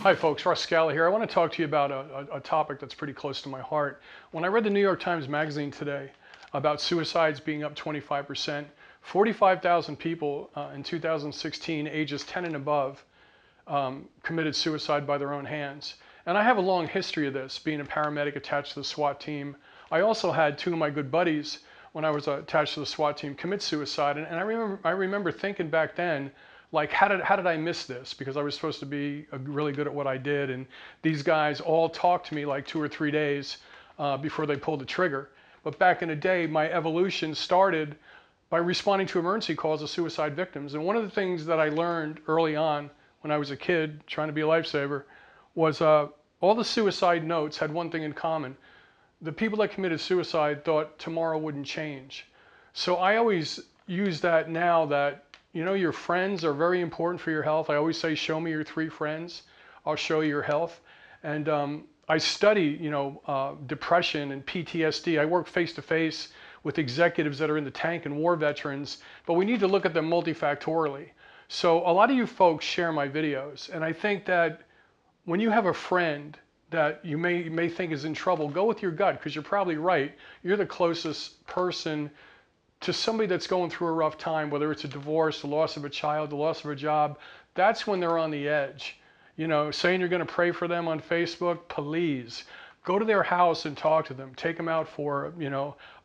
Hi folks, Russ Scala here. I want to talk to you about a topic that's pretty close to my heart. When I read the New York Times Magazine today about suicides being up 25%, 45,000 people in 2016, ages 10 and above, committed suicide by their own hands. And I have a long history of this, being a paramedic attached to the SWAT team. I also had two of my good buddies when I was attached to the SWAT team commit suicide. And I remember thinking back then, like, how did I miss this? Because I was supposed to be really good at what I did, and these guys all talked to me like 2 or 3 days before they pulled the trigger. But back in the day, my evolution started by responding to emergency calls of suicide victims. And one of the things that I learned early on when I was a kid trying to be a lifesaver was all the suicide notes had one thing in common. The people that committed suicide thought tomorrow wouldn't change. So I always use that now that, you know, your friends are very important for your health. I always say, show me your 3 friends, I'll show you your health. And I study, depression and PTSD. I work face to face with executives that are in the tank and war veterans, but we need to look at them multifactorially. So a lot of you folks share my videos, and I think that when you have a friend that you may think is in trouble, go with your gut, because you're probably right. You're the closest person to somebody that's going through a rough time, whether it's a divorce, the loss of a child, the loss of a job. That's when they're on the edge. You know, saying you're going to pray for them on Facebook, please go to their house and talk to them. Take them out for,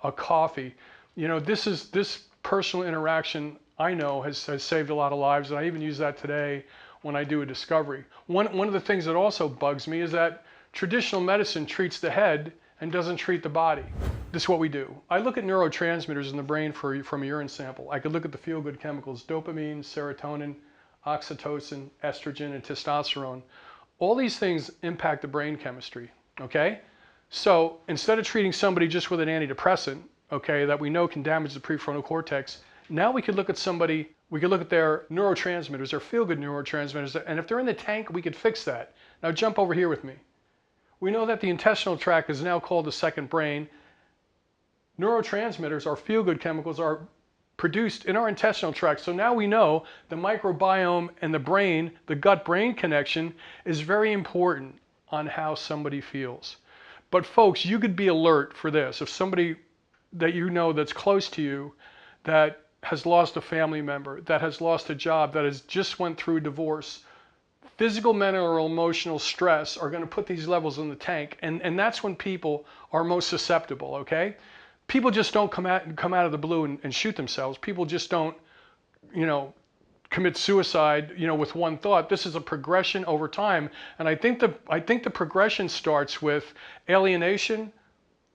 a coffee. This personal interaction, I know, has saved a lot of lives, and I even use that today when I do a discovery. One of the things that also bugs me is that traditional medicine treats the head and doesn't treat the body. This is what we do. I look at neurotransmitters in the brain from a urine sample. I could look at the feel-good chemicals, dopamine, serotonin, oxytocin, estrogen, and testosterone. All these things impact the brain chemistry, okay? So instead of treating somebody just with an antidepressant, okay, that we know can damage the prefrontal cortex, now we could look at somebody, we could look at their neurotransmitters, their feel-good neurotransmitters, and if they're in the tank, we could fix that. Now jump over here with me. We know that the intestinal tract is now called the second brain. Neurotransmitters, our feel-good chemicals, are produced in our intestinal tract. So now we know the microbiome and the brain, the gut-brain connection, is very important on how somebody feels. But folks, you could be alert for this. If somebody that you know that's close to you that has lost a family member, that has lost a job, that has just went through divorce, physical, mental, or emotional stress are going to put these levels in the tank, and that's when people are most susceptible, okay? People just don't come out of the blue and shoot themselves. People just don't, commit suicide, with one thought. This is a progression over time, and I think the progression starts with alienation,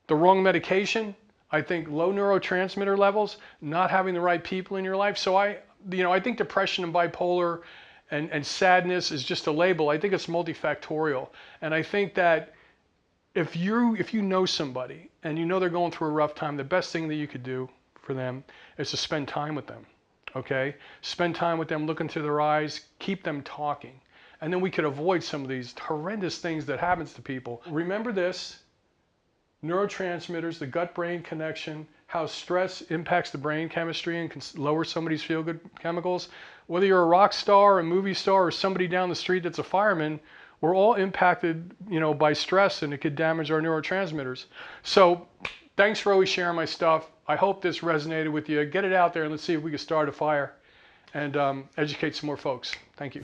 the wrong medication, I think low neurotransmitter levels, not having the right people in your life. So I think depression and bipolar and sadness is just a label. I think it's multifactorial. And I think that if you know somebody and you know they're going through a rough time, the best thing that you could do for them is to spend time with them, okay? Spend time with them, look into their eyes, keep them talking. And then we could avoid some of these horrendous things that happens to people. Remember this, neurotransmitters, the gut-brain connection, how stress impacts the brain chemistry and can lower somebody's feel-good chemicals. Whether you're a rock star, a movie star, or somebody down the street that's a fireman, we're all impacted, by stress, and it could damage our neurotransmitters. So thanks for always sharing my stuff. I hope this resonated with you. Get it out there and let's see if we can start a fire and educate some more folks. Thank you.